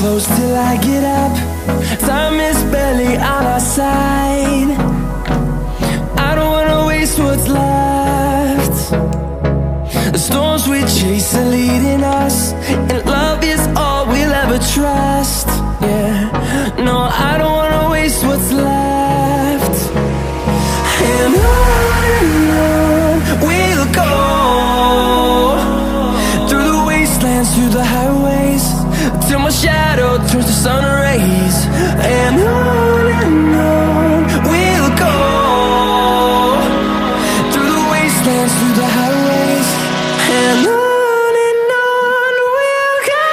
close till I get up. Time is barely on our side. I don't wanna waste what's left. The storms we chase are leading us, and love is all we'll ever trust. Yeah, no, I don't wanna waste what's left. And on we'll go, through the wastelands, through the highways, till my shadow turns to sun rays. And on we'll go, through the wastelands, through the highways, and on we'll go.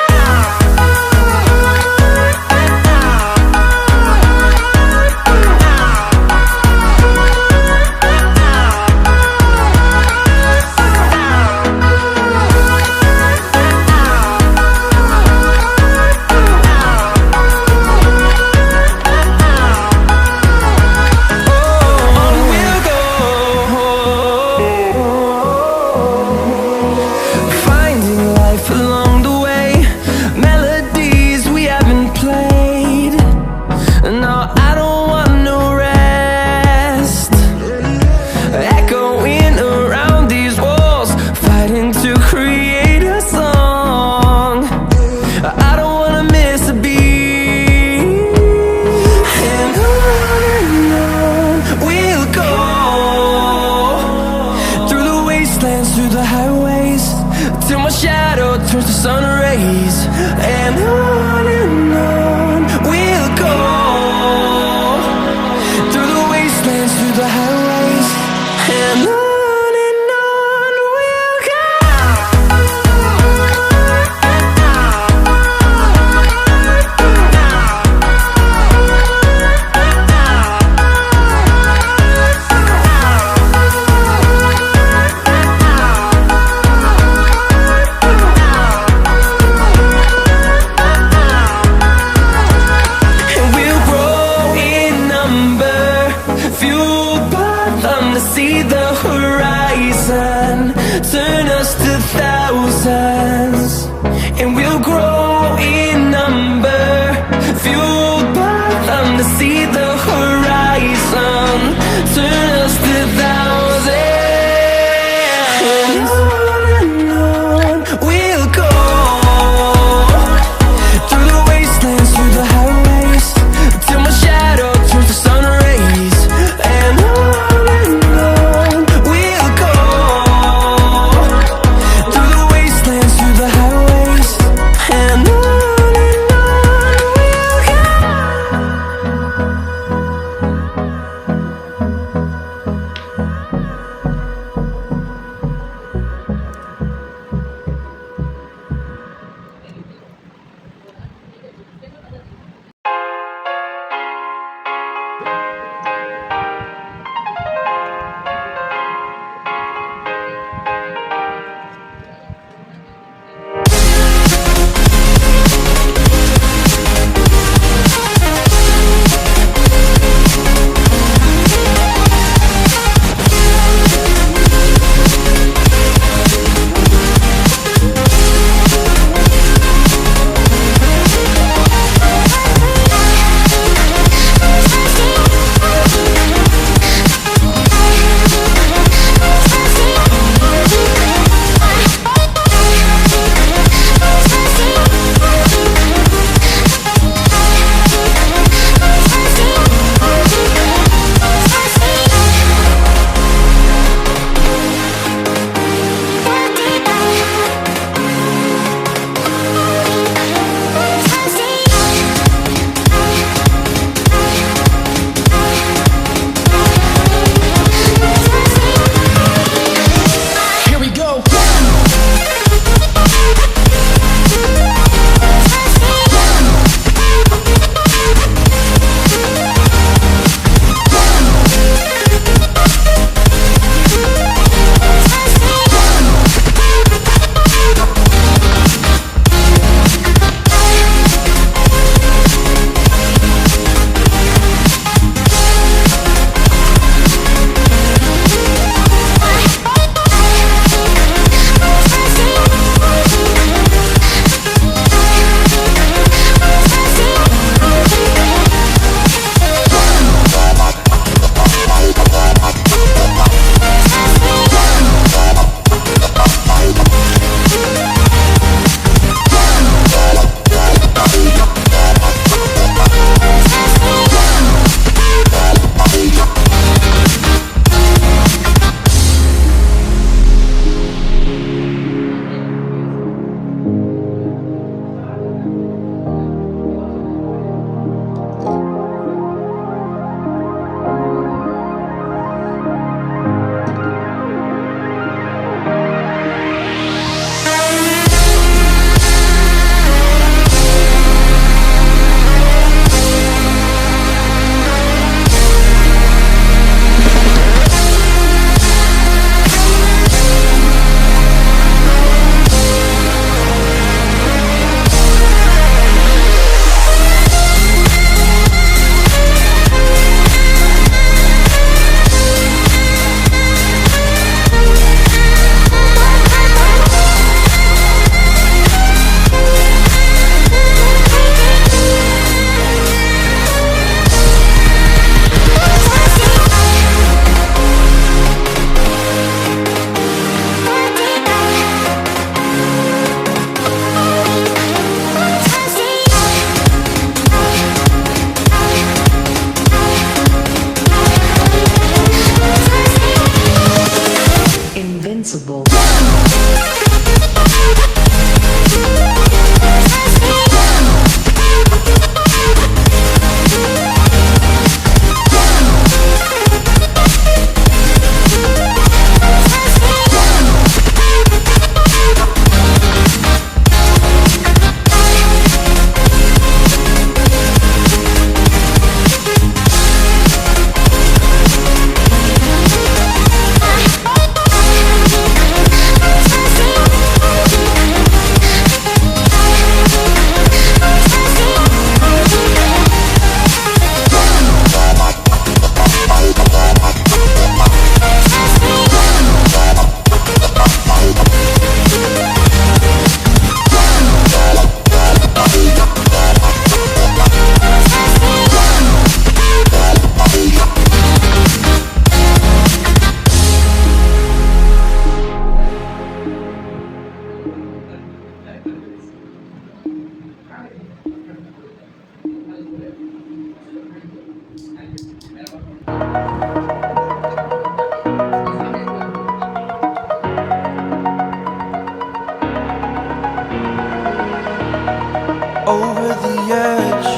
the edge,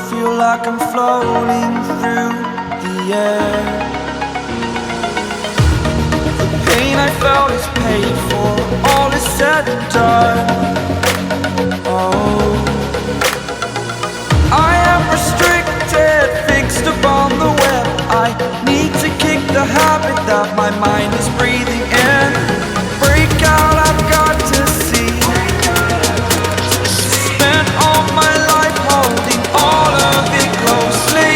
feel like I'm floating through the air. The pain I felt is paid for, all is said and done. Oh, I am restricted, fixed upon the web. I need to kick the habit that my mind is breathing in. Break out, I've got to see. Spent all my life holding all of it closely.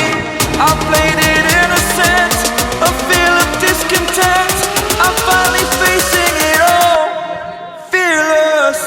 I played it innocent, a feel of discontent. I'm finally facing it all, fearless.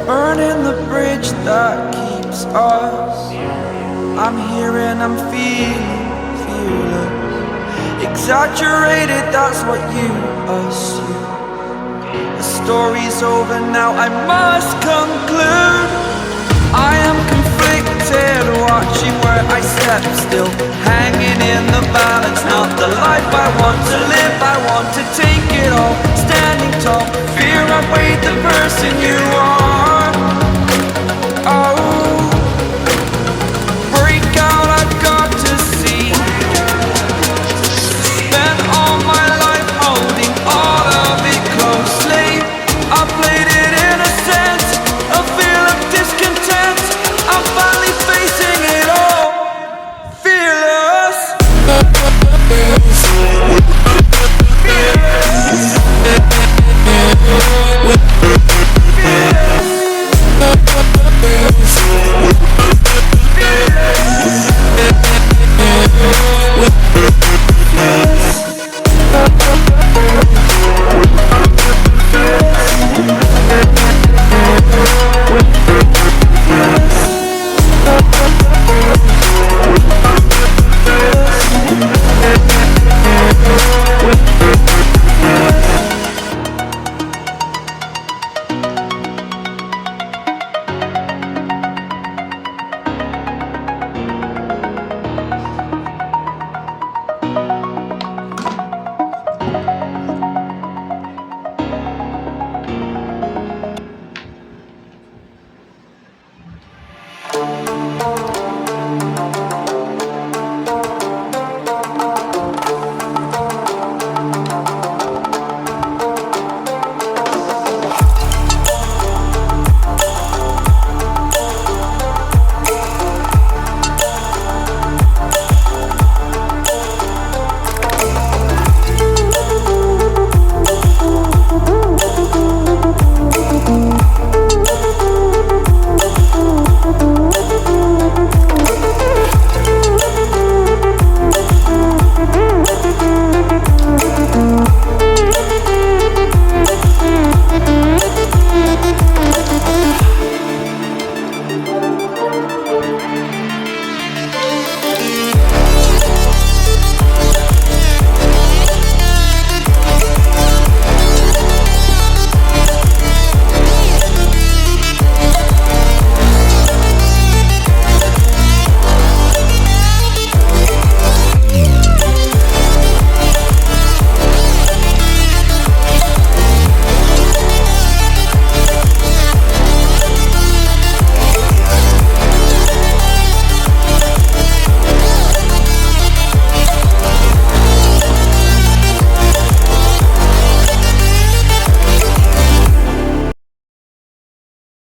Burning the bridge that keeps us. I'm here and I'm feeling fearless. Exaggerated, that's what you assume. The story's over now, I must conclude. I am conflicted, watching where I step still, hanging in the balance. Not the life I want to live, I want to take it all. Standing tall, fear I weighed the person you are.